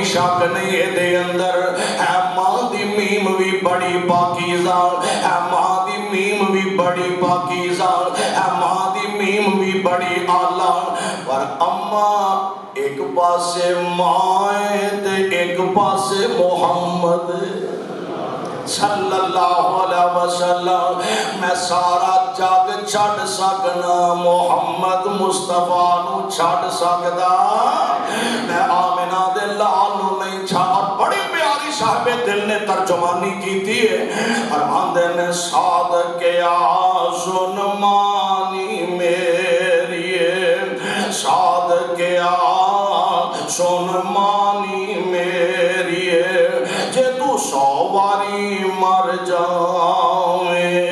شک نہیں ہے دے اندر ہے ماں دی میم بھی بڑی پاکیزہ ہے ماں دی میم بھی بڑی پاکیزہ ہے ماں دی میم بھی بڑی آلہ پر اماں ایک پاسے ماں تے ایک پاسے محمد صلی اللہ علیہ وسلم میں سارا جگ چھڑ سکنا محمد مصطفیٰ نو چھڑ سکدا میں آمنہ دے لال نو نہیں چھڑ بڑی پیاری صاحب دل نے ترجمانی کی تھی فرماندے نے صادقیا سنمانی میری صادقیا سنمانی میری جے تو 100 باری مر جاویں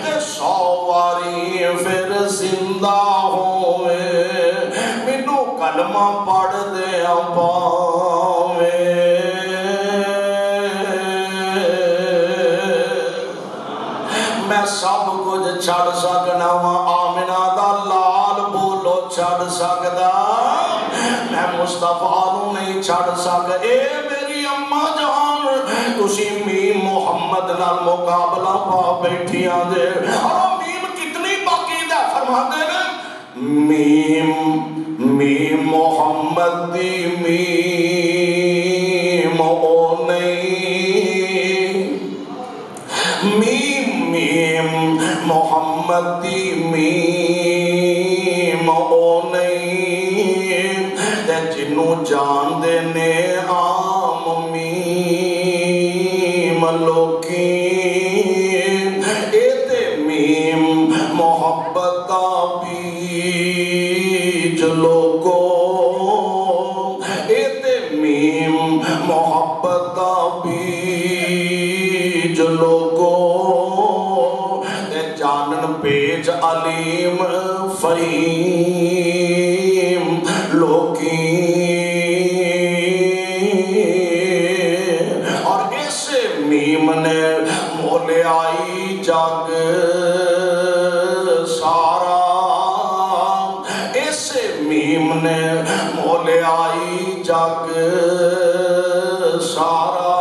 تے 100 باری پھر زندہ ہوئے مینوں کلمہ پڑھ دیا پاویں میں سب کچھ چھڑ سکنا وا آمنہ دا لال بولو چھڑ سکدا میں مصطفیٰ نو نہیں چھڑ سک اے میری اماں جان تسی میم محمد نال مقابلہ پا بیٹھیاں دے اور میم کتنی باقیدہ فرما دے نا میم میم محمد دی میم او نہیں میم میم محمد دی میم او نہیں جنوں جان دے نے عام میم لوکین اے تے میم محبت دا بیج لوگو اے تے میم محبت دا بیج لوگو جانن پیج علیم فہیم لوکین اور اس میم نے مولے آئی جگ سارا اس میم نے مولے آئی جگ سارا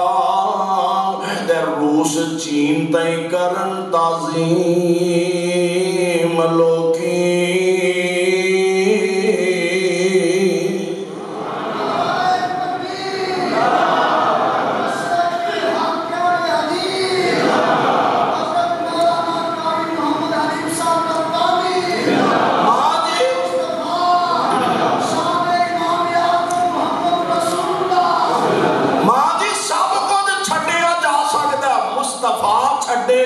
روس چین تائی کرن تعظیم لوکی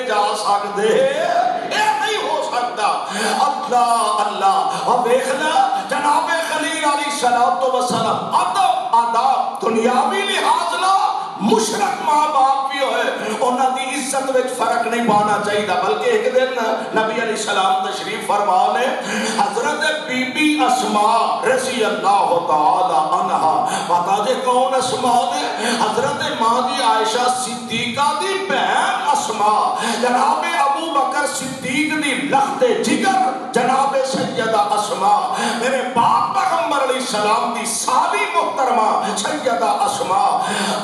جا سکتے اے نہیں ہو سکتا اللہ اللہ اب دیکھنا جناب خلیل علیہ السلام ادب آداب دنیاوی لحاظ نہ مشرک ماں باپ بھی ہوئے انہاں دی عزت وچ فرق نہیں پانا چاہیے بلکہ ایک دن نبی علیہ السلام تشریف فرما نے حضرت بی بی اسماء رضی اللہ تعالی عنہا پتا جے کون اسماء نے حضرت ماں دی عائشہ صدیقہ دی بہن اسماء جناب ابو بکر صدیق دی لخت جگر جناب سیدہ اسماء میرے باپ پیغمبر علیہ السلام دی سالی محترمہ سیدہ اسماء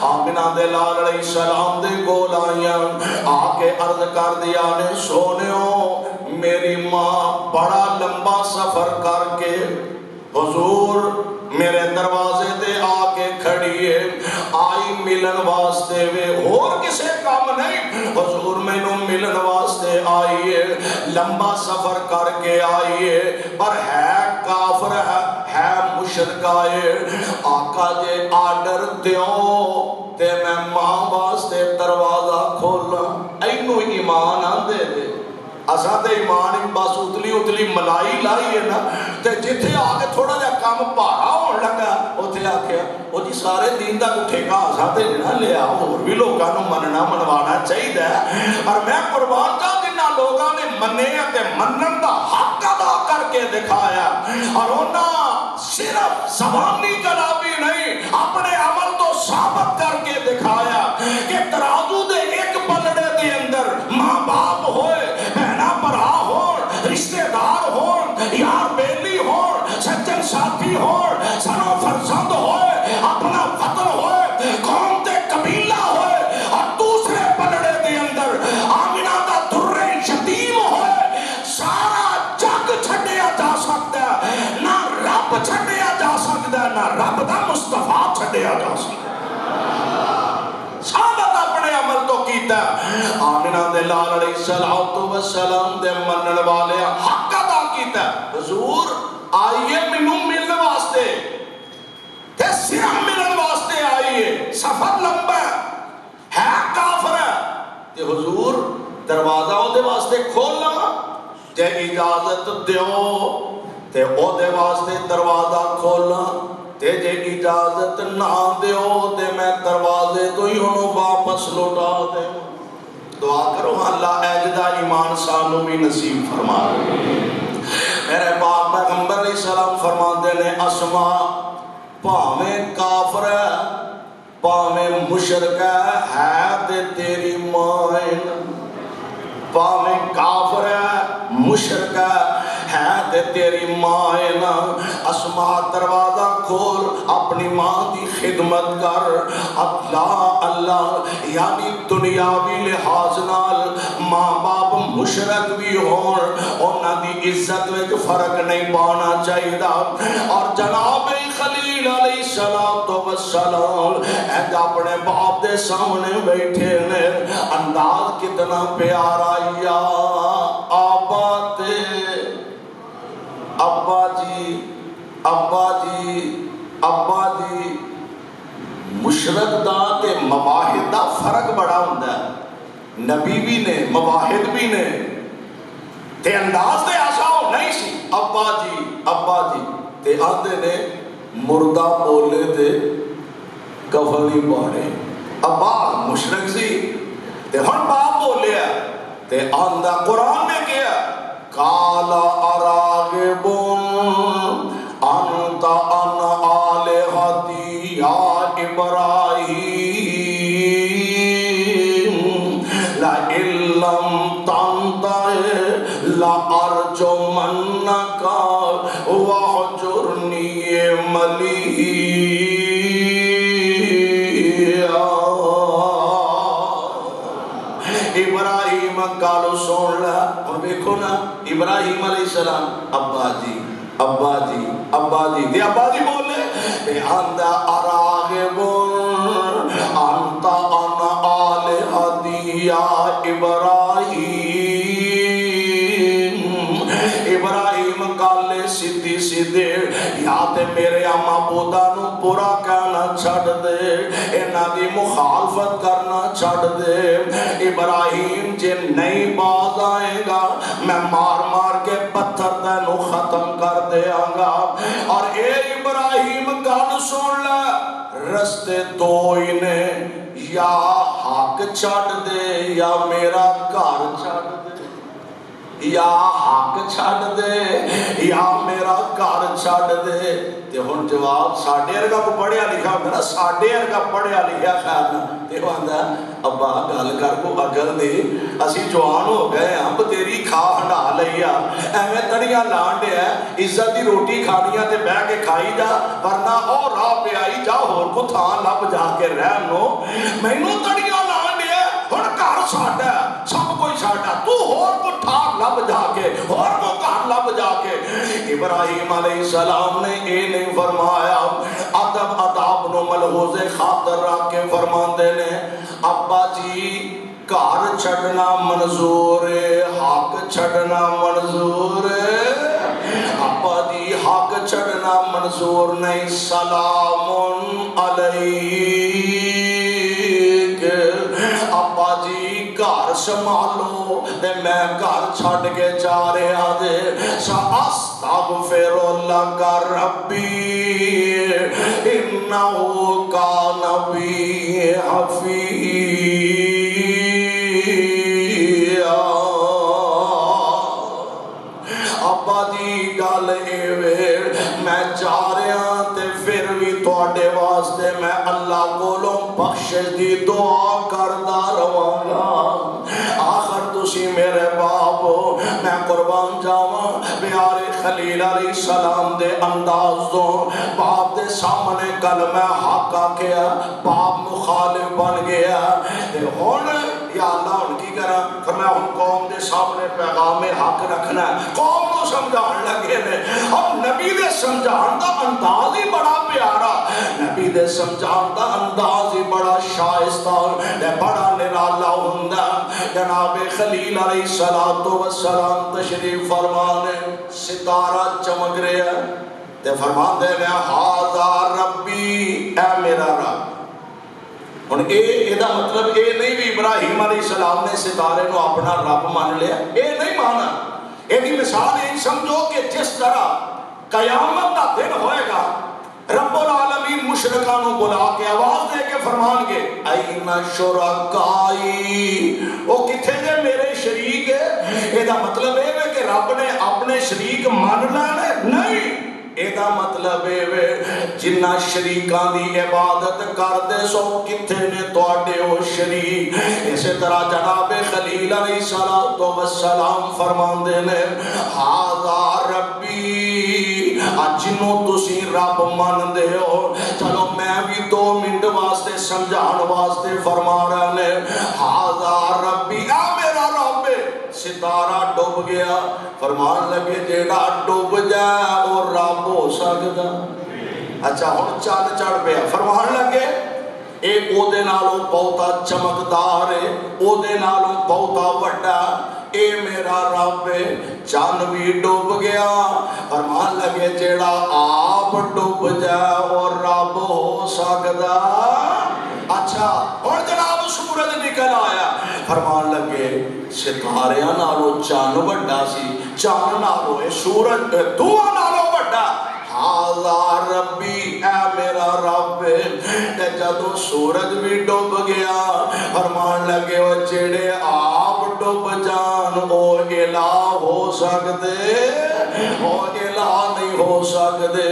آمنہ دے لال علیہ السلام دے گول آئیاں آکے عرض کر دیا نے سونیوں میری ماں بڑا لمبا سفر کر کے حضور میرے دروازے تے آکے کھڑی ہے آئی ملن واسطے وے اور کسے کام نہیں حضور میں نو ملن واسطے آئی ہے لمبا سفر کر کے آئی ہے پر ہے کافر ہے مشرکہ ہے آقا جے آڈر دیوں تے میں ماں واسطے دروازہ کھولا اینو ایمان آن دے دے اساں تے ایمان بس اتلی ملائی لائی ہے نا تے جتھے آگے تھوڑا جا کام پارا ہون لگا اتھے آکھیا وہ جی سارے دین دا اٹھے گا اساں تے نہ لیا اور بھی لوگاں نو مننا منوانا چاہیے اور میں قربان کا جنہاں لوگاں نے منے تے منن دا حق ادا کر کے دکھایا اور انہاں صرف زبانی کلابی نہیں اپنے عمل تو ثابت کر کے دکھایا کہ ترازو دے ایک پلڑے دے اندر ماں باپ ہوئے رشتہ دار ہون یار بیلی ہون سجن ساتھی ہوئے سنو فرزند ہوئے اپنا وطن ہوئے قوم تے قبیلہ ہوئے اور دوسرے پلڑے دے اندر آمنہ دا در یتیم ہوئے سارا جگ چھڑیا جا سکتا ہے نہ رب چھڑیا جا سکتا ہے نہ رب دا مصطفیٰ چھڑیا جا سکتا ہے صحابت اپنے عمل تو کیتا آمنہ دے لال علیہ السلام دے منن والے حق ادا کیتا حضور آئیے منوں ملنے واسطے تے صرف ملن واسطے آئیے سفر لمبا ہے کافر ہے تے حضور دروازہ او دے واسطے کھولنا جے اجازت دیو تے او دے واسطے دروازہ کھولنا تے جے اجازت نہ دیو تے میں دروازے تو ہی انہوں واپس لوٹا دے دعا کرو اللہ اجدہ ایمان سانو بھی نصیب فرما میرے پاک پیغمبر علیہ السلام فرما دے نے اسما پاویں کافر ہے پاویں مشرک ہے تے تیری مائن پاویں کافر ہے مشرک ہے تے تیری مائن اسما دروازہ کھول اپنی ماں دی خدمت کر اللہ یعنی دنیاوی لحاظ نال ماں باپ مشرک بھی ہون انہاں دی عزت وچ فرق نہیں پانا چاہیے اور جناب خلیل علیہ السلام اے اپنے باپ دے سامنے بیٹھے نے انداز کتنا پیارا یا آبا تے ابا جی ابا جی ابا جی مشرک دا تے مواحد دا فرق بڑا ہوندہ ہے نبی بھی نے مواحد بھی نے تے انداز دے ایسا ہو نہیں سی ابا جی تے آندے نے مردہ بولے دے کفنی پاڑے ابا مشرک سی تے ہن باپ بولے تے آندہ قرآن نے کیا کالا اراغبون انت ان آلہتی یا ابراہیم لئن لم تنتہِ لأرجمنک واہجرنی ملیہ ابراہیم کالو سن لیا اور دیکھو نا ابراہیم علیہ السلام ابا جی ابا جی ابا جی دے ابا جی بولے بے اندہ اراغبون انت ان آلہتی یا ابراہیم ابراہیم کالے سیدھی سیدھے یا تے میرے معبودہ نو پورا کہنا چھڑ دے انہاں دی مخالفت کرنا چھڑ دے ابراہیم جے نہیں باز آئے گا میں مار مار کے پتھر تینو ختم کر دے آنگا اور اے ابراہیم گل سن لے رستے دو ہی نے یا حق چھڑ دے یا میرا گھر چھڑ دے یا حق چھڑ دے یا میرا گھر چھڑ دے تے ہن جواب ساڈے ورگا کو پڑھیا لکھا ہوندا ساڈے ورگا پڑھیا لکھیا خیر نہ تے ہوندا ابا گل کر کو اگل دے اسی جوان ہو گئے ہم تیری کھا ہنڈا لئیا ایویں تڑیاں لان دے عزت دی روٹی کھانیاں تے بیٹھ کے کھائی جا ورنہ او راہ پہ آئی جا ہور کو تھان لب جا کے رہن نو مینوں تڑیاں لان دے ہن گھر ساڈا سب کوئی ساڈا تو ہور کو ٹھار لب جا کے اور کو گھر لب جا کے ابراہیم علیہ السلام نے اے نہیں فرمایا ادب اداب نو ملحوظ خاطر رکھ کے فرماندے نے ابا جی گھر چھڑنا منظور ہے حق چھڑنا منظور ہے ابا جی حق چھڑنا منظور نہیں سلام علیک ابا جی گھر سنبھالو تے میں گھر چھڑ کے جا رہا دے ساستغفر لک ربی انہو کان بی حفیظ ابا جی گل ایویں میں جا رہا تے پھر بھی تواڈے واسطے میں اللہ کولوں بخشش دی دعا کردا رہاں گا آخر تسی میرے باپ میں قربان جاواں پیارے خلیل علیہ السلام دے انداز تو باپ دے سامنے کلمہ حق آکیا باپ مخالف بن گیا تے ہن یا اللہ ہن کی کرا فرمایا ہن قوم دے سامنے پیغام حق رکھنا ہے قوم کو سمجھان لگے نے اور نبی دے سمجھان دا انداز ہی بڑا پیارا نبی دے سمجھان دا انداز ہی بڑا شائستہ تے بڑا نرالا ہوندا جناب خلیل علیہ السلام تشریف فرمانے ستارہ چمک رہا تے فرماندے نے ھذا ربی اے میرا رب ہن اے دا مطلب اے نہیں بھی ابراہیم علیہ السلام نے ستارے نو اپنا رب مان لیا اے نہیں مانا اے دی مثال یہ سمجھو کہ جس طرح قیامت دا دن ہوئے گا رب العالمین مشرکاں نو بلا کے آواز دے کے فرمان گے این شرکائی او کتھے دے میرے شریک ہے اے دا مطلب اے کہ رب نے اپنے شریک مان لینے نہیں اے دا مطلب اے جنہ شریکاں دی عبادت کر دے سو کتھے نے تواڈے او شریک اسی طرح جناب خلیل علیہ السلام فرماندے نے ھذا ربی جنوں تسی رب من دے ہو چلو میں بھی 2 منٹ واسطے سمجھان واسطے فرما رہا نے ھذا ربی اے میرا رب ستارہ ڈوب گیا فرمان لگے جیڑا ڈوب جائے اور رب ہو سکتا اچھا ہن چند چڑھ پیا فرمان لگے اے او دے نالوں بہتا چمکدار ہے او دے نالوں بہتا وڈا اے میرا رب چند بھی ڈوب گیا فرمان لگے جیڑا آپ ڈوب جائے اور رب ہو سکتا اچھا اور جناب سورج نکل آیا فرمان لگے ستاریاں نالوں چاند وڈا سی چاند نالوں سورج دعا نالوں وڈا ھذا ربی اے میرا رب تے جدوں سورج بھی ڈوب گیا فرمان لگے او جڑے آپ ڈوب جان او الہ ہو سکدے او الہ نہیں ہو سکدے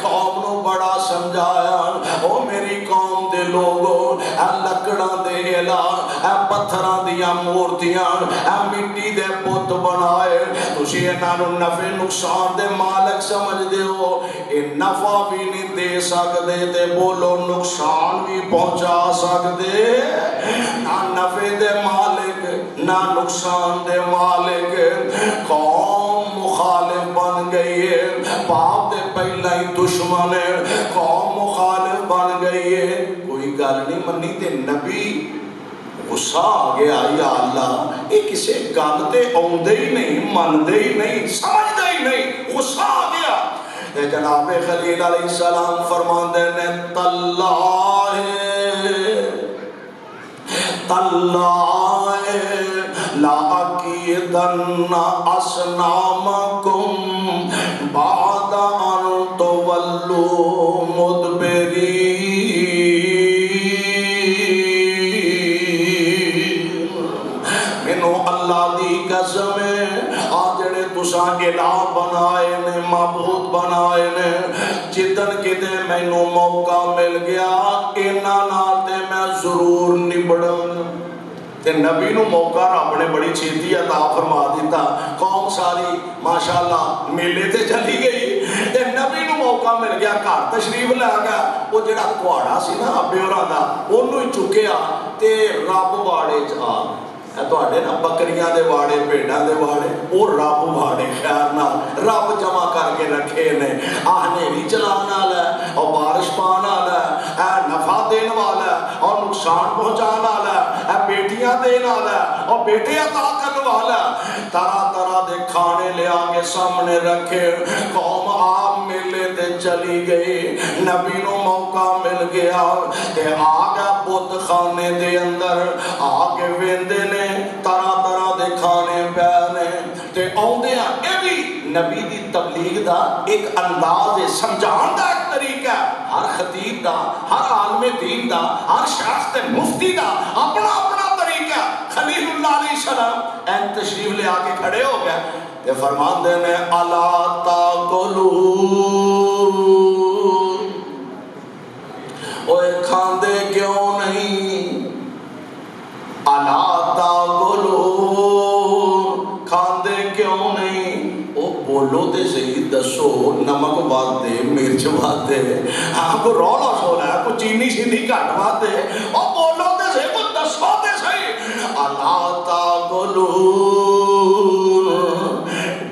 قوم نو بڑا سمجھایا او میری قوم دے لوگوں اے لکڑاں دے الہ اے پتھراں دیاں مورتیاں اے مٹی دے بت بنائے تسی انہاں نو نفع نقصان دے مالک سمجھ دے ہو اے نفع بھی نہیں دے سکدے تے بولو نقصان بھی پہنچا سکدے نہ نفع دے مالک نہ نقصان دے مالک قوم مخالف بن گئی ہے باپ دے پہلا ہی دشمن ہے قوم مخالف بن گئی ہے کوئی گل نہیں منی تے نبی غصہ آ گیا یا اللہ یہ کسے گل تے آوندے ہی نہیں مندے ہی نہیں سمجھدے ہی نہیں غصہ آ گیا جناب خلیل علیہ السلام فرماندے نے تاللہ لَأَكِيدَنَّ أَصْنَامَكُمْ بَعْدَ أَن تُوَلُّوا مُدْبِرِينَ مینوں اللہ دی قسم ہے آجڑے تساں الہ بنائے نے معبود بنائے نے جتن کتے مینوں موقع مل گیا انہاں نال تے میں ضرور نبڑاں تے نبی نو موقع رب نے بڑی چھیتی عطا فرما دیتا قوم ساری ماشاءاللہ میلے تے چلی گئی تے نبی نو موقع مل گیا گھر تشریف لے گیا وہ جڑا کوڑا سی نا ابے ہوراں دا اونوں ہی چکیا تے رب واڑے چ آ تواڈے نا بکریاں دے واڑے بھیڈاں دے واڑے او رب واڑے خیر نال رب جمع کر کے رکھے نے ہنیری چلان والا ہے اور بارش پان والا ہے اے نفع دین والا ہے اور نقصان پہنچان والا ہے اے بیٹیاں دین والا ہے اور بیٹے عطا کرنے والا ہے طرح طرح دے کھانے لے آ کے سامنے رکھے قوم آپ میلے تے چلی گئی نبی نو موقع مل گیا تے آ گیا بت خانے دے اندر آ کے ویندے نے طرح طرح دے کھانے پیانے تے آؤندیاں اے بھی نبی دی تبلیغ دا ایک انداز ہے سمجھان دا ایک طریقہ ہر خطیب دا ہر عالم دین دا ہر شخص تے مفتی دا اپنا اپنا طریقہ خلیل اللہ علیہ السلام این تشریف لے آ کے کھڑے ہو گئے تے فرمان دے نے الا تاکلون اوے کھاندے کیوں نہیں الا تاکلون واتے ہاں کوئی رولا سولا ہے کوئی چینی شینی گھٹ واتے اور بولو تے سے کوئی دسو تے صحیح اللہ تاکلون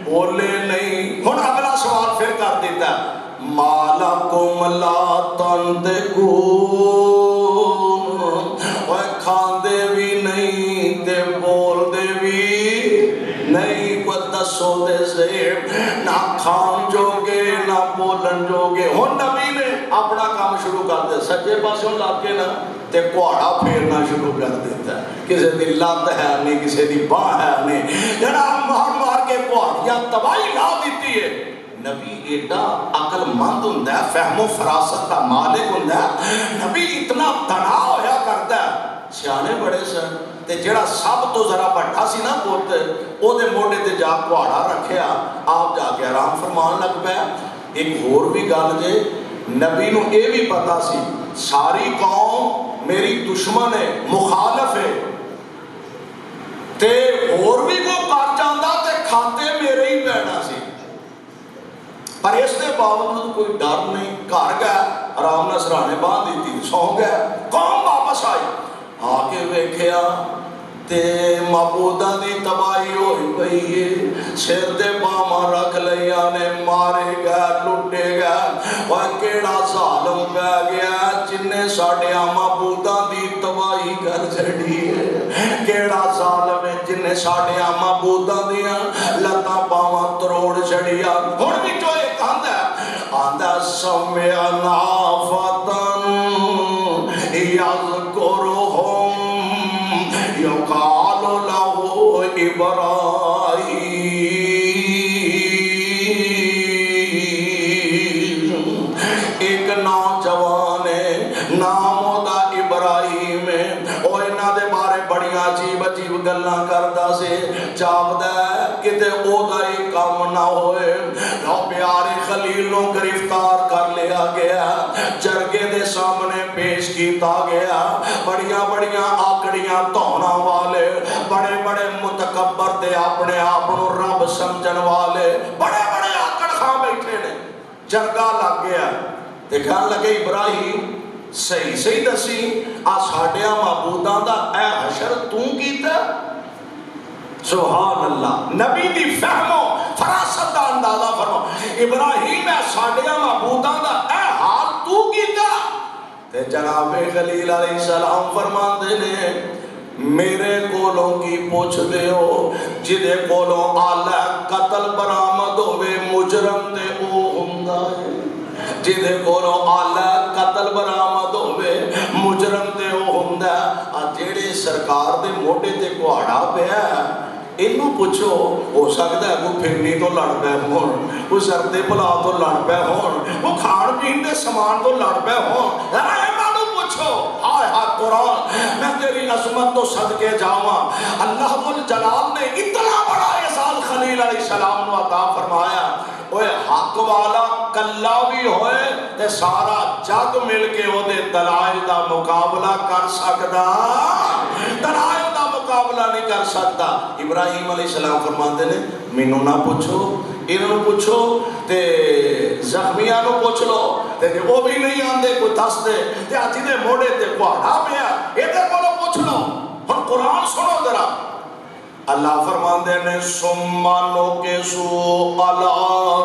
بولے نہیں. ہن اگلا سوال پھر کر دیتا مالکم لا تنطقون اوے کھاندے بھی نہیں تے بولدے بھی نہیں کو دسو دے سے نہ کھان جوگے نہ بولن جوگے. ہن نبی نے اپنا کام شروع کر دیا سجے پاسوں لا کے نا تے کوڑا پھیرنا شروع کر دیتا ہے. کسی دی لت ہے نہیں کسی دی باہ ہے نہیں جناب مار مار کے کوڑیاں تباہی لا دیتی ہے. نبی ایڈا عقل مند ہوندا ہے فہم و فراست کا مالک ہوندا ہے. نبی اتنا تنا ہویا کرتا ہے سیانے بڑے سن تے جڑا سب تو ذرا بڑا سی نا پوت او دے موڈے تے جا کوڑا رکھیا آپ جا کے آرام فرمان لگ پیا. ایک اور بھی گل جے نبی نو اے بھی پتا سی ساری قوم میری دشمن ہے مخالف ہے تے اور بھی کو کر جاندا تے کھاتے میرے ہی پینا سی پر اس کے باوجود کوئی ڈر نہیں گھر گیا آرام نال سرانے باندھ دیتی سو گیا. قوم واپس آئی آ کے ویکھیا تے معبوداں دی تباہی ہوئی پئی ہے سر تے باواں رکھ لیاں نے مارے گئے لٹے گئے. اوے کیڑا ظالم پہ گیا جن نے ساڈیاں معبوداں دی تباہی کر چھڑی ہے. کیڑا ظالم ہے جن نے ساڈیاں معبوداں دیاں لتاں باواں تروڑ چھڑیا. ہن وچوں ایک آندا سمعنا فتن یذکرہم یقال لہ ابراہیم. ایک نوجوان ہے نام اودا ابراہیم ہے او انہاں دے بارے بڑیاں عجیب عجیب گلاں کردا سی جاپدا ہے کتے اودا ہی کام نہ ہوئے. لو پیارے خلیل نو گرفتار کر لیا گیا جرگے دے سامنے پیش کیتا گیا. بڑیاں بڑیاں آکڑیاں تونا والے بڑے بڑے متکبر تے اپنے آپ نو رب سمجھن والے بڑے بڑے آکڑ خاں بیٹھے نے. جرگا لگ گیا تے کہن لگے ابراہیم صحیح صحیح دسی آ ساڈیاں معبوداں دا اے حشر تو کیتا. سبحان اللہ نبی دی فہم و فراست دا اندازہ فرما ابراہیم اے ساڈیاں معبوداں دا اے حال تو کیتا. تے جناب خلیل علیہ السلام فرماندے نے میرے کولوں کی پوچھ دے ہو جدے کولوں آلہ قتل برآمد ہوئے مجرم تے او ہوندا ہے. جدے کولوں آلہ قتل برآمد ہوئے مجرم تے او ہوندا ہے. جیڑے سرکار دے موڈے تے کوہاڑا پیا انہوں پوچھو ہو سکتا ہے وہ پھرنی تو لڑ پے ہون وہ سردے پلا تو لڑ پے ہون وہ کھان پین دے سامان تو لڑ پے ہون. انہوں پوچھو ہائے ہائے قرآن میں تیری عظمت تو صدقے جاواں اللہ جلال نے اتنا بڑا احسان خلیل علیہ السلام نے عطا فرمایا. اوے حق والا کلا بھی ہوئے تے سارا جگ مل کے او دے دلائل دا مقابلہ کر سکدا دلائل دا مقابلہ نہیں کر سکتا. ابراہیم علیہ السلام فرماندے نے مینوں نہ پوچھو انہوں پوچھو تے زخمیاں نو پوچھ لو تے وہ بھی نہیں آندے کوئی دس دے تے آجی دے موڑے تے کوہاڑا پیا ایدے کو پوچھ لو. ہن قرآن سنو ذرا اللہ فرماندے نے ثم نکسوا علی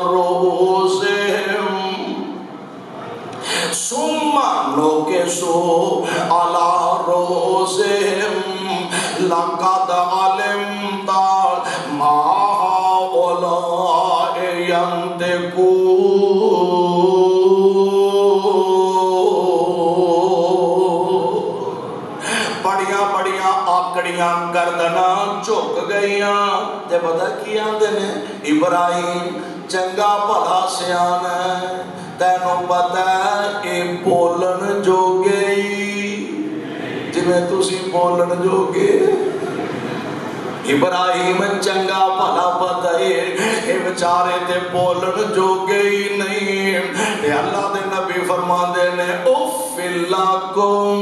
رؤوسہم ثم نکسوا علی رؤوسہم لقد علمت ما هؤلاء ينطقون. بڑیاں بڑیاں آکڑیاں گردناں جھک گئیاں تے پتہ کی آندے نے ابراہیم چنگا بھلا سیان ہے تینوں پتہ ہے کہ بولن جو گئی جنہیں تسی بولن جو گے. ابراہیم چنگا بھلا پتہ ہے کہ بچارے تے بولن جو گئی نہیں. تے اللہ دے نبی فرماندے نے اف لکم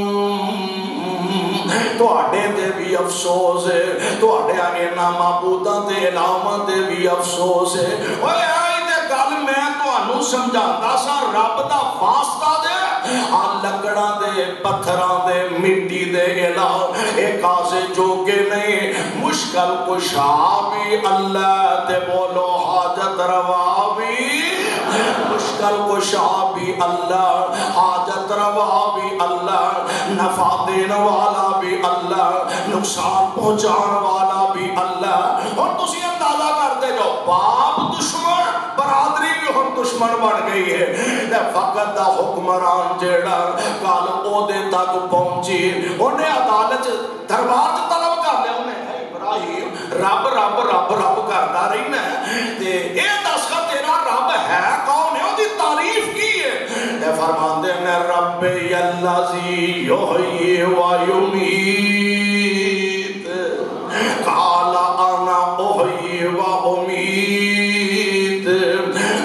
تواڈے تے بھی افسوس ہے تواڈے انہاں معبوداں تے علاوہ تے بھی افسوس ہے. اوے آئی تے گل میں تانوں سمجھاتا سا رب دا واسطہ دے آ لکڑاں دے پتھراں دے مٹی دے علاوہ ایک آسے جو کہ نہیں مشکل کشا بھی اللہ تے بولو حاجت روا بھی مشکل کشا بھی اللہ حاجت روا بھی اللہ نفع دین والا بھی اللہ نقصان پہنچان والا بھی اللہ اور تسی اندازہ کرتے جو باپ دشمن برادری بھی ہم دشمن بن گئی ہے فقط دا حکمران جیڑا کال عہدے تک پہنچی انہیں عدالت دربار سے طلب کر لیا انہیں ابراہیم رب رب رب رب کرتا رہی نا اے دس کا تیرا رب ہے کون ہے دی تعریف کی ہے فرمان دے میں رب یلذی یحیی و یمیت قال انا احیی و امیت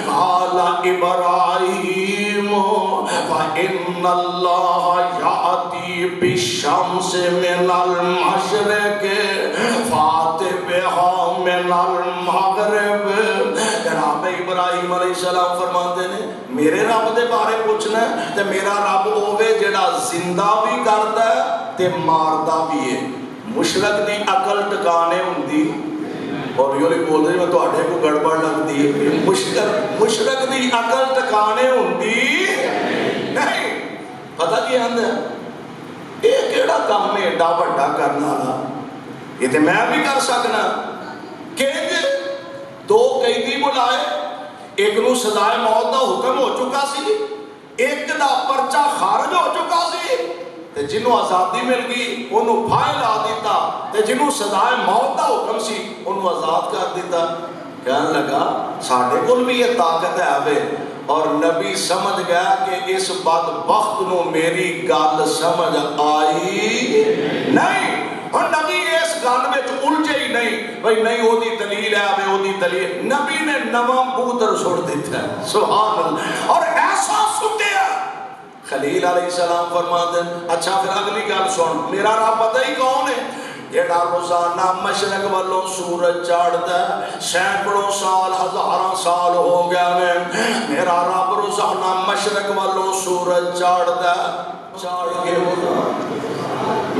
قال ابراہیم فإن اللہ یأتی بالشمس من المشرق فات بہا من المغرب جناب ابراہیم علیہ السلام فرماتے ہیں میرے رب دے بارے پوچھنا ہے تے میرا رب ہوے جڑا زندہ بھی کردا ہے تے ماردا بھی ہے مشرق دی عقل ٹکانے ہوندی اور یہ بول رہے میں تواڈے کو گڑبڑ لگدی ہے مشرق دی عقل ٹکانے ہوندی نہیں پتہ کی آندا ہے یہ کیڑا کام ہے ایڈا بڑا کرنا والا یہ تے میں بھی کر سکنا کہ دو قیدی بلائے ایک نو سزائے موت دا حکم ہو چکا سی ایک دا پرچہ خارج ہو چکا سی تے جنہوں آزادی مل گئی انہوں پھائے لا دیتا تے جنہوں سزائے موت دا حکم سی انہوں آزاد کر دیتا کہنے لگا ساڑھے کل بھی یہ طاقت ہے آوے اور نبی سمجھ گیا کہ اس بدبخت نو میری گال سمجھ آئی نہیں اور نبی اس گال میں الجھے ہی نہیں بھئی نہیں ہو دی دلیل ہے آوے ہو دی دلیل نبی نے نوام بودر چھوڑ دیتا ہے سبحان اللہ اور ایسا ستے ہیں خلیل علیہ السلام فرماتے ہیں اچھا پھر اگلی گال سن میرا رب پتہ ہی کون ہے جیڑا روزانہ مشرق والوں سورج چاڑتا ہے سینکڑوں سال ہزاراں سال ہو گیا میں میرا رب روزانہ مشرق والوں سورج چاڑتا ہے چاڑ کے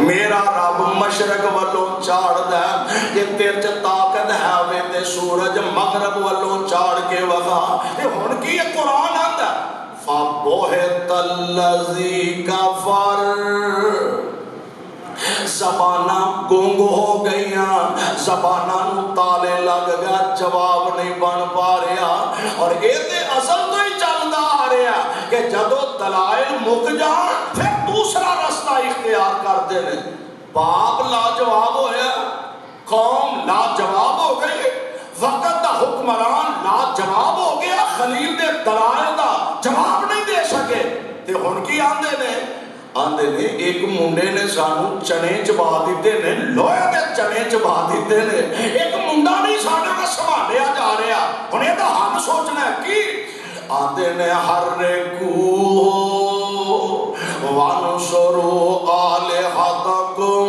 میرا رب مشرق والوں چاڑتا ہے یہ تیر چ طاقت ہے وے تے سورج مغرب والوں چاڑ کے وغا یہ ہن کی یہ قرآن آندا فَبُهِتَ الَّذِي كَفَرَ زبانہ گونگ ہو گئیاں زبانہ نو تالے لگ گیا جواب نہیں بن پا رہا اور یہ تے اصل تو ہی چلدا آ رہا کہ جدو دلائل مک جان پھر دوسرا رستہ اختیار کر دینے باپ لاجواب ہویا قوم لاجواب ہو گئی وقت دا حکمران لاجواب ہو گیا خلیل دے دلائل دا جواب نہیں دے سکے تے ہن کی آندے نے ایک منڈے نے سانو چنے چبا دیتے نے لوہے دے چنے چبا دیتے نے ایک منڈا نہیں سانے کا سنبھالیا جا رہا انہیں تو حل سوچنا ہے کی آندے نے ہر کو وانصروا آلہتکم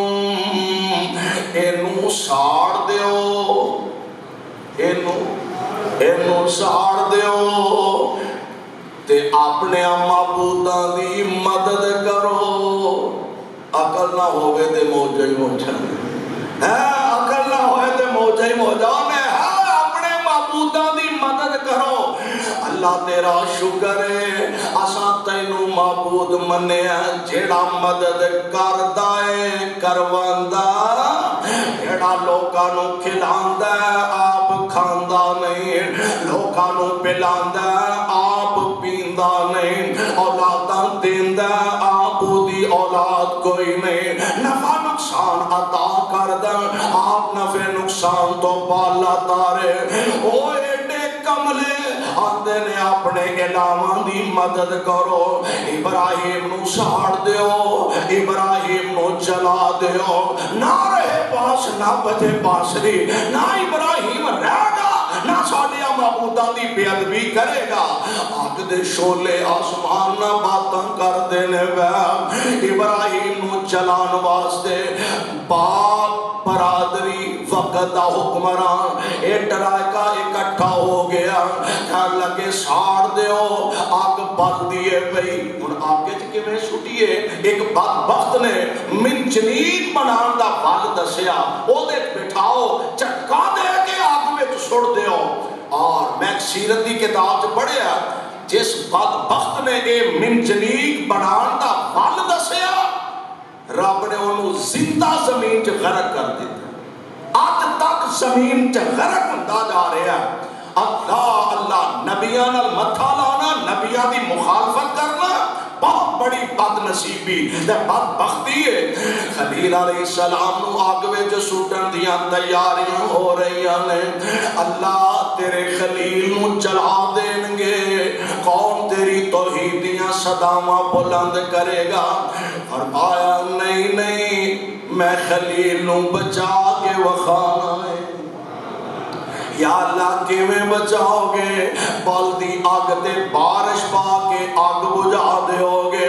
اینو ساڑ دیو اینو ساڑ دیو تے اپنے معبوداں دی مدد کرو عقل نہ ہوئے تے موجہ ہی موجہ عقل نہ ہوئے تے موجہ ہی موجہ اپنے معبوداں دی مدد کرو اللہ تیرا شکر ہے اساں تینوں معبود منیا جیڑا مدد کردا ہے کرواندا جیڑا لوکاں نو کھلاندا ہے آپ کھاندا نہیں لوکاں نو پلاندا ہے آپ پیندا نہیں اولاداں دیندا آپ دی اولاد کوئی نہیں نفع نقصان عطا کردا آپ نفع نقصان تو بالا تارے او ایڈے کملے آندے نے اپنے علاواں دی مدد کرو ابراہیم نو ساڑ دیو ابراہیم نو جلا دیو نہ رہے پاس نہ بجے بانسری نہ ابراہیم رہ گا نہ ساڑیا معبوداں دی بے ادبی کرے گا آگ دے شولے آسمان نہ باتاں کر دینے بے ابراہیم نو جلان واسطے باپ برادری وقت دا حکمران ایک ڈرائے کا اکٹھا ہو گیا کہا لگے ساڑ دیو بل دیے پئی ہن آگے چ کیویں سٹیے ایک بدبخت نے منجنیق بنان دا ول دسیا او دے بٹھاؤ چٹکا دے کے آگ وچ سٹ دیو اور میں سیرت دی کتاب چ پڑھیا جس بدبخت نے اے منجنیق بنان دا ول دسیا رب نے انہوں زندہ زمین چ غرق کر دیتا آج تک زمین چ غرق ہوندا جا رہا ہے اللہ اللہ نبیاں نال متھا لانا نبیاں دی مخالفت کرنا بہت بڑی بد نصیبی تے بدبختی ہے خلیل علیہ السلام نو آگ وچ سٹن دیاں تیاریاں ہو رہیاں نے اللہ تیرے خلیل نو جلا دین گے کون تیری توحید دیاں صداواں بلند کرے گا فرمایا نہیں نہیں میں خلیل نو بچا کے وکھانا ہے یا اللہ کیویں بچاؤ گے بالدی آگ تے بارش پا کے آگ بجھا دیو گے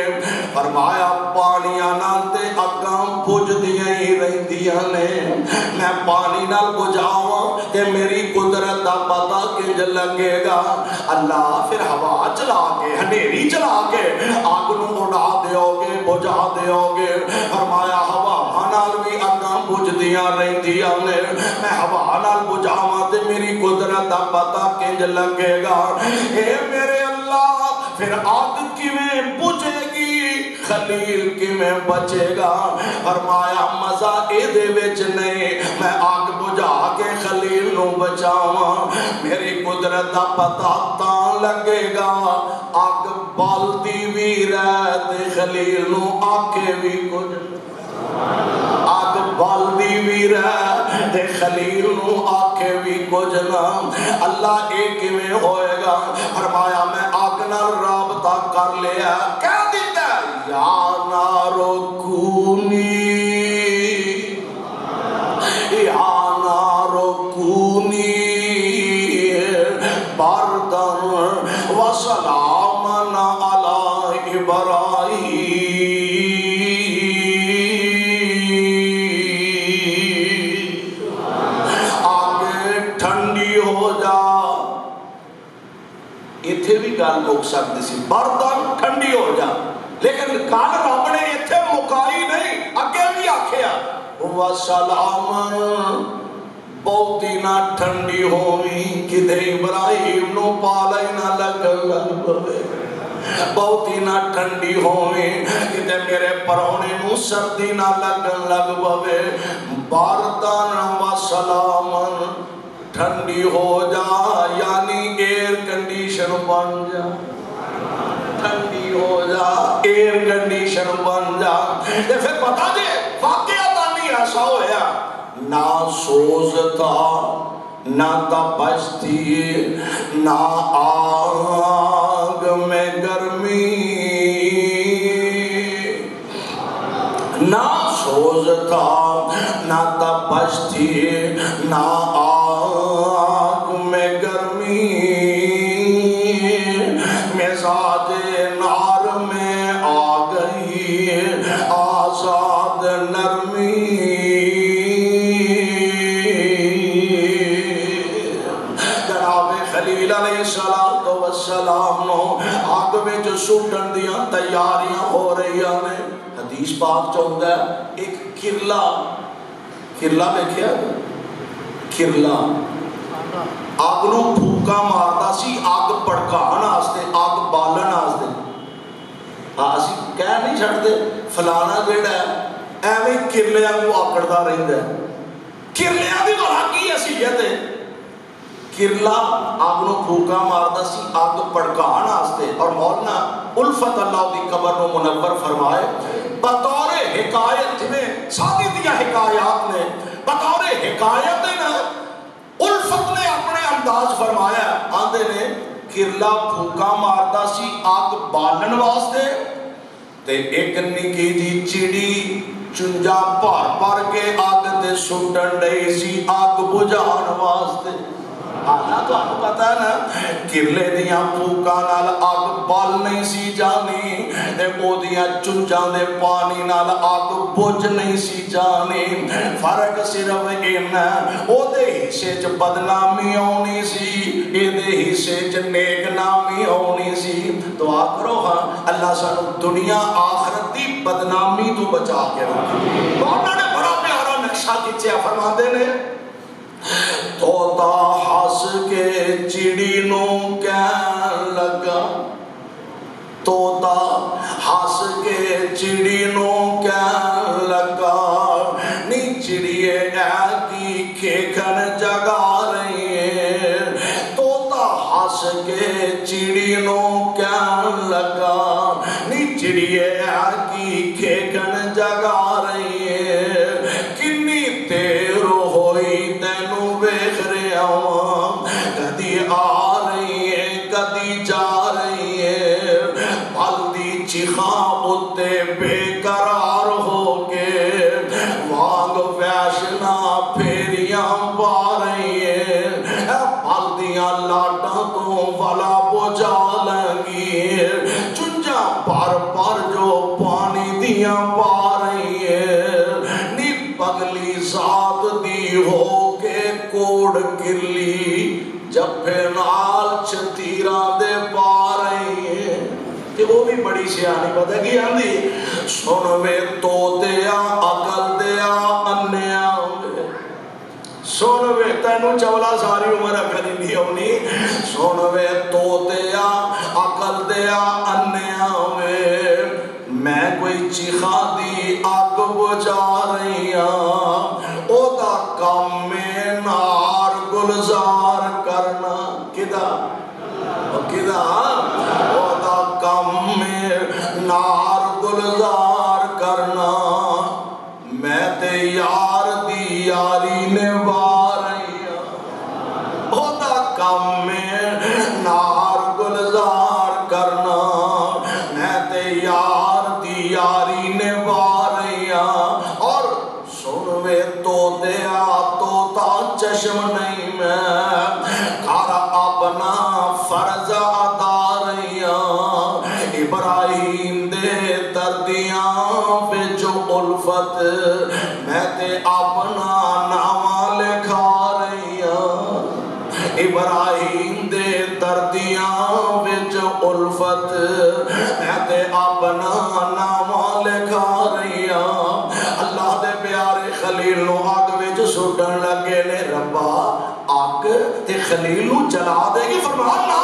فرمایا پانیاں نال تے اگاں بجھدیاں ہی رہندیاں نے میں پانی نال بجھاواں تے میری قدرت دا پتہ کنج لگے گا اللہ پھر ہوا چلا کے ہنیری چلا کے آگ نو اڑا دیو گے بجھا دیو گے فرمایا ہوا نال بھی اگاں بجھدیاں رہندیاں نے میں ہوا نال بجھاواں تے میری قدرت دا پتہ کنج لگے گا اے میرے اللہ پھر آگ کیویں بجھے گی خلیل کیویں بچے گا فرمایا مزہ اے دے وچ نہیں میں آگ بجھا کے خلیل نو بچاواں میری قدرت دا پتہ تاں لگے گا آگ بالدی وی رہے تے خلیل نو آکے وی کچھ آگ بالدی بھی رہے تے خلیل نو آکے بھی کچھ نہ اللہ ایک میں ہوئے گا فرمایا میں آگ نال رابطہ کر لیا کہہ دیتا ہے یا نارو کونی یا نارو کونی بردن و سلامن علی ابراہیم گل مک سکتی سی بردن ٹھنڈی ہو جا لیکن گل رب نے اتنے مکائی نہیں اگے بھی آکھیا وسلام بہتی نہ ٹھنڈی ہوئی کدے ابراہیم نو پالا ہی نہ لگ پوے بہتی نہ ٹھنڈی ہوئی کدے میرے پرونے نو سردی نہ لگ پوے بردن وسلام ٹھنڈی ہو جا یعنی ایئر کنڈیشن بن جا ٹھنڈی ہو جا ایئر کنڈیشن بن جا یہ پھر بتا دے واقعہ تانی ایسا ہویا نہ سوز تھا نہ تپش تھی نہ آگ میں گرمی نہ سوز تھا نہ تپش تھی نہ آگ میں گرمی مزاج نار میں آ گئی آزاد نرمی جناب خلیل علیہ السلام نو آگ میں جو سوٹن دیاں تیاریاں ہو رہی ہیں حدیث پاک چاہتا ہے ایک کرلا دیکھیا کرلا آگ نو پھوکا مارتا سی آگ پڑکان آستے آگ بالن آستے اسی کہہ نہیں چھڑتے فلانا جیڑا ہے ایویں کرلیاں کو آکڑتا رہتا ہے کرلیاں دی بڑا کی حیثیت ہے کرلا آگ نو پھوکا مارتا سی آگ پڑکان آستے اور مولانا الفت اللہ دی قبر نو منور فرمائے بطور حکایت جنہیں سادی دیا حکایات نے بطور حکایت نا الفت نے اپنے انداز فرمایا آندے نے کرلا پھوکا مارتا سی آگ بالن واسطے تے ایک نکی جی چڑی چنجا پار پار کے آگ تے سٹن رہی سی آگ بجھان واسطے آنا تو آپ کو پتا ہے نا کرلے دیاں پھوکاں نال اگ بل نہیں سی جانی تے او دیاں چنجاں دے پانی نال اگ بجھ نہیں سی جانی فرق صرف اینا او دے حصے چ بدنامی آنی سی اے دے حصے چ نیک نامی آنی سی دعا کرو ہاں اللہ سانو دنیا آخرت دی بدنامی تو بچا کے رکھے انہوں نے بڑا پیارا نقشہ کھینچیا فرماندے نے طوطا ہس کے چڑی نو کہن لگا طوطا ہس کے چڑی نو کہن لگا نی چڑیے اے کی کھیکھن جگا رہی ہے طوطا ہس کے چڑی نو کہن لگا نی چڑیے اے کی کھیکھن جگا رہی ہے کنی دیر ہوئی تینو ویکھ رہا ہوں کدی آ رہی ہے کدی جا رہی ہے پلدی چیخاں اتے بے قرار ہو کے وانگ ویشنا پھیریاں پا رہی ہے پلدیاں لاٹاں تو والا بجا لگی چنجا پر جو پانی دیاں پا رہی ہے نی پگلی ذات دی ہو کے کوڑ کرلی جبے نال چھتیراں دے پا رہی ہے کہ وہ بھی بڑی سیانی پتہ کی آندھی سن وے طوطیا عقل دیا انیا سن وے تینو چولا ساری عمر عقل نہیں ہونی سن وے طوطیا عقل دیا انیا میں کوئی چیخا دی آگ بجا رہی ہوں او دا کام میں نار گلزار کرنا کدا او دا کام میں نار گلزار کرنا میں تے یار دی یاری نبھا رہی ہوں او دا کام میں نار گلزار کرنا میں تے یار دی یاری نبھا رہی ہوں اور سنوے طوطیا طوطا چشم نہیں میں کر اپنا فرض ادا رہی ہوں ابراہیم دے دردیاں وچ الفت میں تے اپنا نام لکھا رہی ہوں ابراہیم دے دردیاں وچ الفت میں تے اپنا نام لکھا رہی ہوں اللہ دے پیارے خلیل نو آگ وچ سٹن لگے نے ربا آگ تے خلیل نو جلا دے گی فرمان نا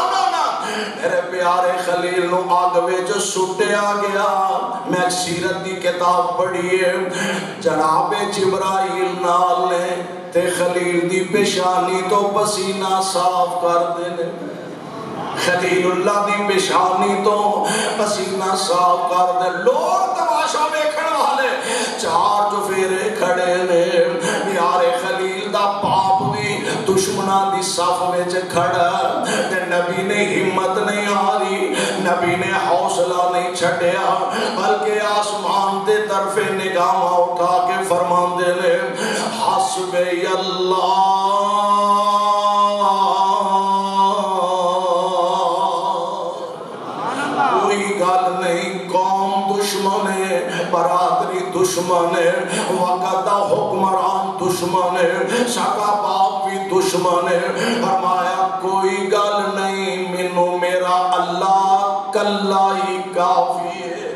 میرے پیارے خلیل نو آگ وچ سٹیا گیا میں سیرت دی کتاب پڑھی ہے جناب جبرائیل نال نے تے خلیل دی پیشانی تو پسینہ صاف کر دینے خلیل اللہ دی پیشانی تو پسینہ صاف کر دے لوگ تماشا دیکھن والے چار جو پھیرے کھڑے نے پیارے خلیل دا باپ بھی دشمناں دی صف وچ کھڑا تے نبی نے ہمت نہیں ہاری نبی نے حوصلہ نہیں چھڈیا بلکہ آسمان دے طرف نگاہ اٹھا کے فرماندے نے حسب اللہ برادری دشمن ہے وقت دا حکمران دشمن ہے شکا باپ بھی دشمن ہے فرمایا کوئی گل نہیں منو میرا اللہ کلا ہی کافی ہے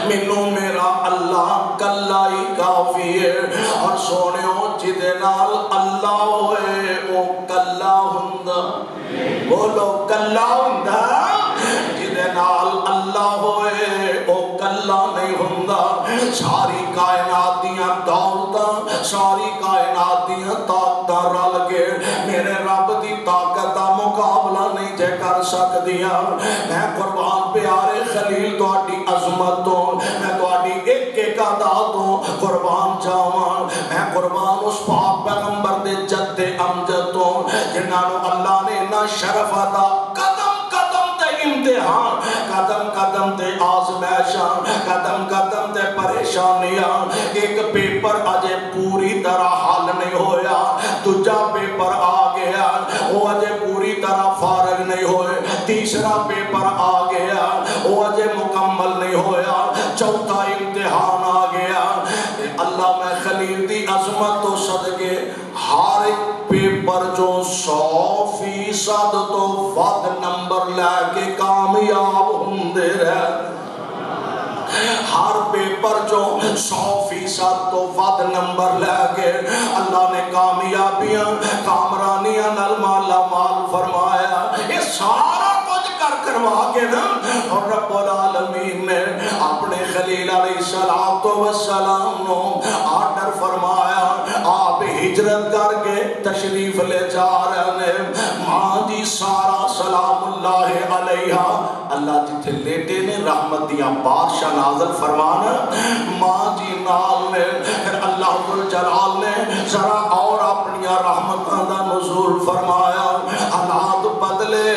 منو میرا اللہ کلا ہی کافی ہے اور سونےوں جدے نال اللہ ہوئے او کلا ہندہ بولو کلا ہندہ جدے نال اللہ ہوئے او کلا نہیں ہندہ ساری کائنات دیاں دولتاں ساری کائنات دیاں طاقتاں رل کے میرے رب دی طاقت دا مقابلہ نہیں جے کر سکدیاں میں قربان پیارے خلیل تواڈی عظمت تو میں تواڈی ایک ادا تو قربان جاواں میں قربان اس پاک پیغمبر دے جد امجد تو جنہاں نو اللہ نے نا شرف عطا قدم قدم تے امتحان قدم قدم تے آزمائشاں قدم قدم تے پریشانیاں ایک پیپر اجے پوری طرح حل نہیں ہویا دوجا پیپر آ گیا وہ اجے مکمل نہیں ہویا، چوتھا امتحان آ گیا۔ اللہ میں خلیل دی عظمت تو صدقے ہر ایک پیپر جو 100% تو ود نمبر لے کے کامیاب ہوندے رہے، ہر پیپر جو 100% تو ود نمبر لے کے اللہ نے کامیابیاں کامرانیاں نال مالا مال فرمایا۔ یہ سارا کچھ کروا کے نا، اور رب العالمین نے اپنے خلیل علیہ السلام نو آرڈر فرمایا، آپ ہجرت کر کے تشریف لے جا رہے ہیں۔ ماں جی سارا سلام اللہ علیہا، اللہ جتھے لیٹے نے رحمت دیا بادشاہ نازل فرمانا، ماں جی نال نے پھر اللہ ذوالجلال نے ذرا اور اپنی رحمتاں دا نزول فرمایا، حالات بدلے۔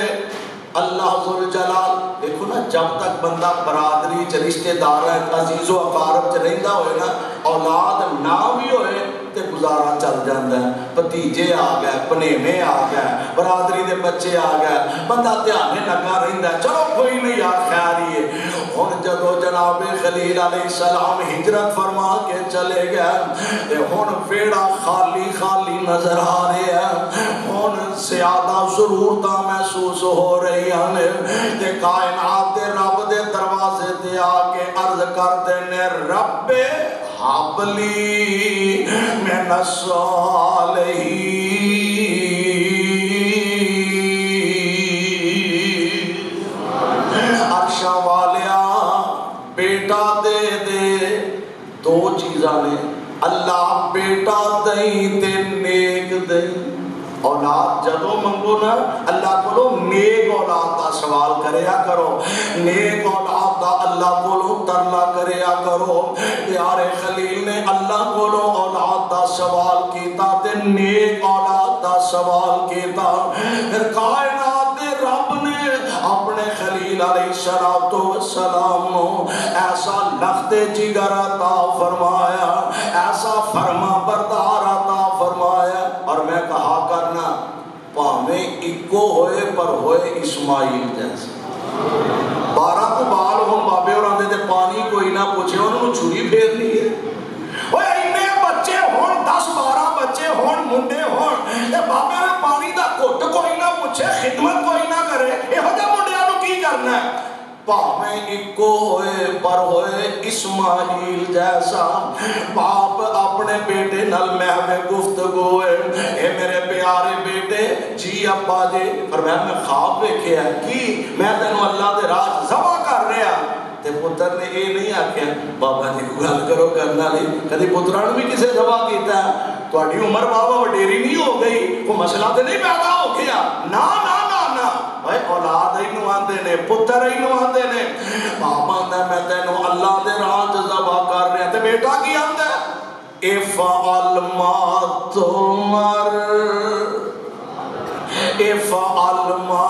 اللہ ذوالجلال دیکھو نا، جب تک بندہ برادری چ رشتے دار عزیز و اقارب چ رہندا ہوئے نا، اولاد نہ بھی ہوئے تے گزارا چل جاندہ ہے، بھتیجے آ گئے، پنیمے آ گئے، برادری دے بچے آ گئے، بندہ دھیانے لگا رہندا ہے، چلو کوئی نہیں یار خیر ہی ہے۔ ہن جدو جناب خلیل علیہ السلام ہجرت فرما کے چلے گئے تے ہن ویڑا خالی خالی نظر آ رہے ہیں، ہن زیادہ ضرورتاں محسوس ہو رہی ہیں تے کائنات دے رب دے دروازے تے آ کے عرض کرتے نے، رب حبلی من الصالحین، عرشاں والیا بیٹا دے دے۔ دو چیزاں نے، اللہ بیٹا دیں تے نیک دیں۔ اولاد جدو منگو نا اللہ کو نیک اولاد دا سوال کریا کرو، نیک اولاد دا اللہ کو ترلا کریا کرو۔ پیارے خلیل نے اللہ کو اولاد دا سوال کیتا تے نیک اولاد دا سوال کیتا، پھر کائنات دے رب نے اپنے خلیل علیہ السلام نو ایسا لخت جگر عطا فرمایا، ایسا فرما بردار عطا فرمایا۔ اور میں کہا کرنا پاویں اکو ہوئے پر ہوئے اسماعیل جیسے، 12 کو بال ہوں بابے اور آندے تے پانی کوئی نہ پوچھے، انہوں نے چھری پھیرنی ہے۔ وہ اینے بچے ہون، 10-12 بچے ہون، منڈے ہون، تے بابے اور پانی دا گھٹ کوئی نہ پوچھے، خدمت کوئی نہ کرے، یہ ہو جا منڈیاں نو کی کرنا ہے؟ پاویں اکو ہوئے پر ہوئے اسماعیل جیسا۔ باپ اپنے بیٹے نال محو گفتگو ہے، اے میرے پیارے بیٹے، جی ابا جی، پر میں خواب دیکھے ہے کی میں تینوں اللہ دے راہ ذبح کر رہا، تے پتر نے یہ نہیں آکھیا بابا جی کو گل کرو کرنا نہیں، کدی پتران بھی کسے ذبح کیتا ہے؟ تہاڈی عمر بابا وڈیری نہیں ہو گئی، کوئی مسئلہ تے نہیں پیدا ہو گیا؟ نا نا نا نا، بھائی اولاد ہی نو آندے نے، پتر ہی نو آندے نے۔ باپ آندہ میں تینوں اللہ دے راہ ذبح کر رہے ہیں، تے بیٹا کی آندہ ہے، افعل ما تؤمر، افعل ما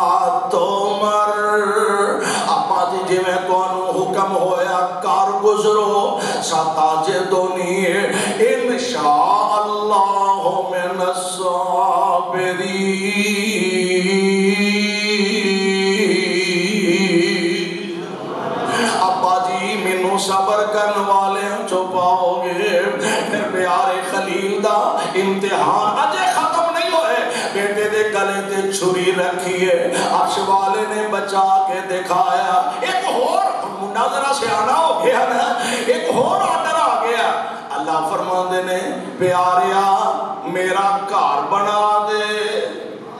تؤمر۔ ابا جی جی میں تانوں حکم ہویا کار گزرو، ستجدنی انشاء اللہ من الصابرین۔ ابا جی مینوں صبر کرن والے جو پاؤ گے۔ پھر پیارے خلیل دا امتحان اجے ختم نہیں ہوئے، بیٹے دے گلے تے چھری رکھیے، عرش والے نے بچا کے دکھایا۔ ایک اور منڈا ذرا سیانا ہو گیا نا، ایک اور آرڈر آ گیا۔ اللہ فرماندے نے پیاریا میرا گھر بنا دے،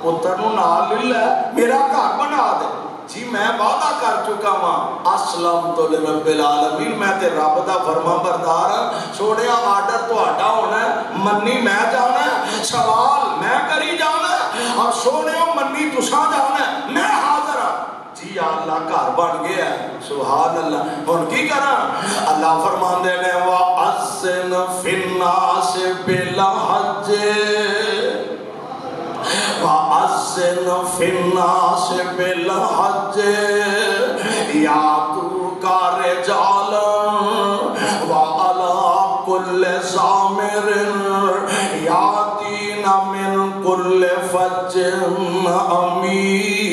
پتر نو نال لے میرا گھر بنا دے۔ جی میں وعدہ کر چکا ہاں، اسلمت لرب العالمین، میں تے رب دا فرما بردار ہاں، سونیا آرڈر تہاڈا ہونا ہے، منی میں جانا ہے، سوال میں کری جانا ہے، اور سونیا منی تساں جانا ہے، میں حاضر ہاں۔ جی اللہ گھر بن گیا ہے، سبحان اللہ۔ ہن کی کراں؟ اللہ فرماندے نے وَأَذِّنْ فِي النَّاسِ بِالْحَجِّ، وَأَذِّنْ فِي النَّاسِ بِالْحَجِّ يَأْتُوكَ رِجَالًا وَعَلَىٰ كُلِّ ضَامِرٍ يَأْتِينَ مِنْ كُلِّ فَجٍّ عَمِيقٍ۔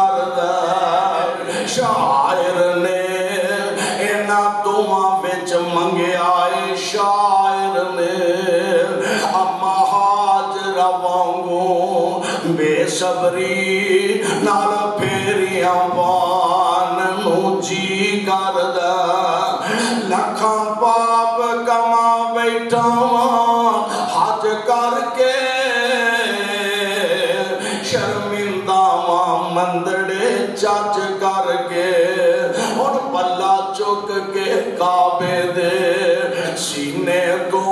کردا شاعر نے اینا دعاں وچ منگیا اے شاعر نے اما ہاجرہ وانگوں بے صبری نال پھیریاں وان نو جی کردا لکھاں پاپ کما بیٹھا حج کر کے شرمندہ مندڑے چچ کر کے اور پلہ چک کے کعبے دے سینے کو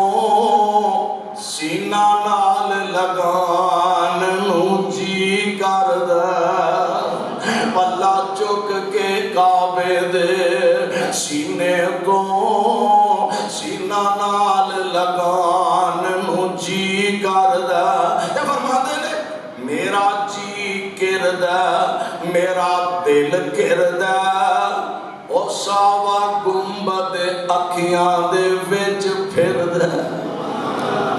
سینہ نال لگان نو جی کردا پلہ چک کے کعبے دے سینے کو سینہ نال لگان نو جی کردا تے فرماتے نے میرا جی کردا میرا دل کردا او ساوا گنبد اکھیاں دے وچ پھردا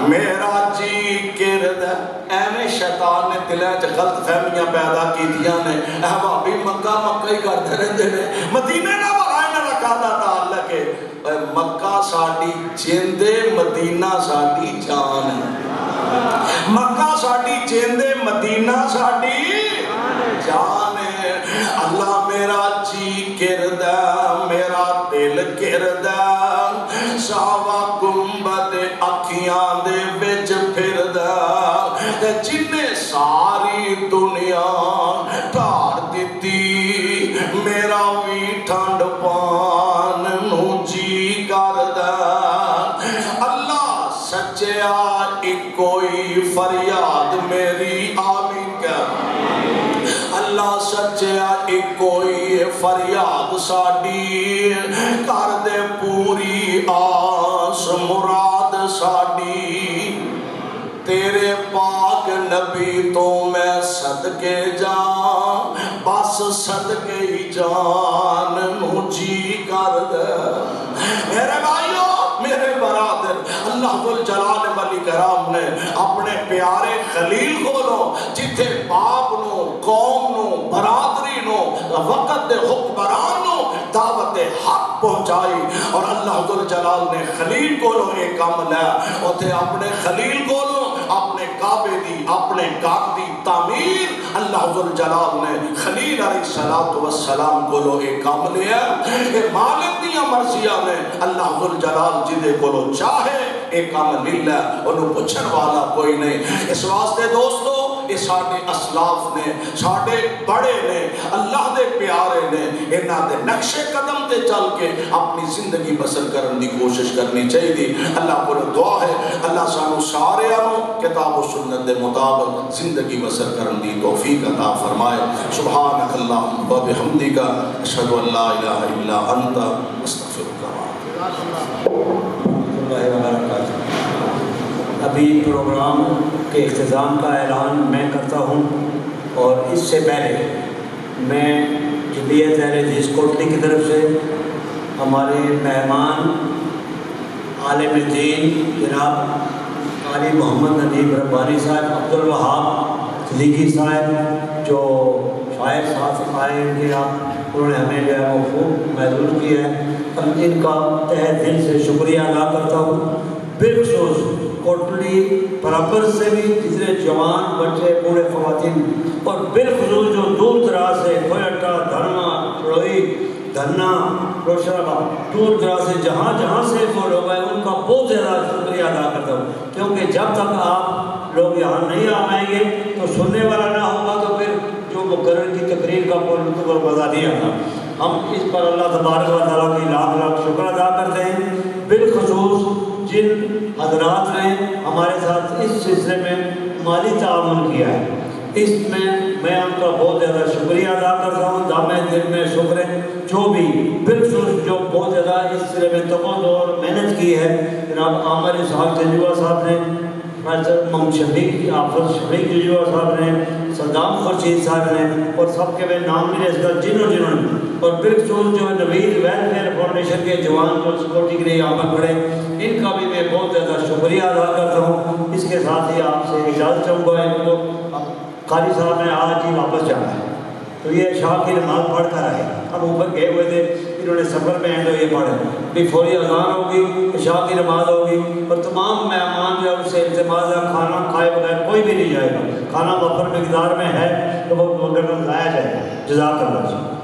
میرا جی کردا ایویں شیطان نے دلاں وچ غلط فہمیاں پیدا کیتیاں نے اے بھابی مکہ مکہ ہی کردے رہندے نے مدینے نہ بھرائے نہ رکھا دا تعلق ہے مکہ ساڈی جیندے مدینہ ساڈی جان ہے مکہ ساڈی جیندے مدینہ ساڈی جان ہے اللہ میرا جی کردا میرا دل کردا ساوا گنبد اکھیاں دے وچ پھردا تے جنے ساری دنیا ٹھار دتی میرا وی ٹھنڈ پان نو جی کردا اللہ سچیا ایک کوئی فریاد میری آمین کر اللہ سچیا ایک کوئی فریاد ساڈی کر دے پوری آس مراد ساڈی تیرے پاک نبی تو میں صدقے جان بس صدقے ہی جان نو جی کر دے میرے بھائیو میرے برادر اللہ ذوالجلال والاکرام نے اپنے پیارے خلیل کو لو جتھے باپ نو قوم نو برادری نو وقت دے حکمران نو دعوت حق پہنچائی اور اللہ ذوالجلال نے خلیل کو لو ایک کام لیا اوتھے اپنے خلیل کو لو اپنے کعبے دی اپنے گھر دی تعمیر اللہ ذوالجلال نے خلیل علیہ السلام کو لو ایک کام لیا کہ مالک دیاں مرضیاں نے اللہ ذوالجلال جدے کو لو چاہے ایک کام للہ انہوں پچھن والا کوئی نہیں اس واسطے دوستو یہ ساڑھے اسلاف نے ساڑھے بڑے نے اللہ دے پیارے نے انہاں دے نقش قدم تے چل کے اپنی زندگی بسر کرنے دی کوشش کرنی چاہیے دی اللہ کو دعا ہے اللہ سانو سارے آنو کتاب و سنت دے مطابق زندگی بسر کرنے دی توفیق عطا فرمائے سبحانک اللہم و بحمدک اشہد ان لا الہ الا انت استغفرک ابھی پروگرام کے اختتام کا اعلان میں کرتا ہوں اور اس سے پہلے میں جمعیت اہل حدیث کوٹلی کی طرف سے ہمارے مہمان عالم دین جناب قاری محمد ندیم ربانی صاحب عبدالوہاب صدیقی صاحب جو شاعر صاحب آئے ہیں انہوں نے ہمیں جو ہے وہ خوب محظوظ کیا ہے ان کا تہ دل سے شکریہ ادا کرتا ہوں بالخصوص کوٹلی پراپر سے بھی جتنے جوان بچے بوڑھے خواتین اور بالخصوص جو دور دراز سے کوئٹہ دھرما روئی دھنا روشن آباد دور دراز سے جہاں جہاں سے وہ لوگ ہیں ان کا بہت زیادہ شکریہ ادا کرتا ہوں کیونکہ جب تک آپ لوگ یہاں نہیں آئیں گے تو سننے والا نہ ہوگا تو پھر جو مقرر کی تقریر کا لطف اور مزہ نہیں آتا ہم اس پر اللہ تبارک و تعالیٰ کی لاکھ لاکھ شکر ادا کرتے ہیں بالخصوص جن حضرات نے ہمارے ساتھ اس سلسلے میں مالی تعاون کیا ہے اس میں ان کا بہت زیادہ شکریہ ادا کرتا ہوں دامے دل میں شکر ہے جو بھی بالخصوص جو بہت زیادہ اس سلسلے میں تقوی اور محنت کی ہے جناب عامر اسحاق جنجوہ صاحب نے محمد شفیق آفر شفیق جنجوہ صاحب نے صدام خورشید صاحب نے اور سب کے میں نام بھی لے جنہوں نے اور بالخصوص جو نوید ویلفیئر فاؤنڈیشن کے جوان جو سکورٹی کے لیے آمد پڑے ان کا بھی میں بہت زیادہ شکریہ ادا کرتا ہوں اس کے ساتھ ہی آپ سے اجازت چاہوں گا ان کو قاری صاحب نے آج ہی واپس جانا ہے تو یہ عشاء کی نماز پڑھ کر آئے. اب اوپر گئے ہوئے تھے, انہوں نے سفر میں ہیں تو یہ پڑھے بھی فوری اذان ہوگی, عشاء کی نماز ہوگی, اور تمام مہمان جو اس سے التماس ہے کھانا کھائے بغیر کوئی بھی نہیں جائے گا. کھانا وفر مقدار میں ہے تو وہ ضائع جائے گا. جزاک اللہ.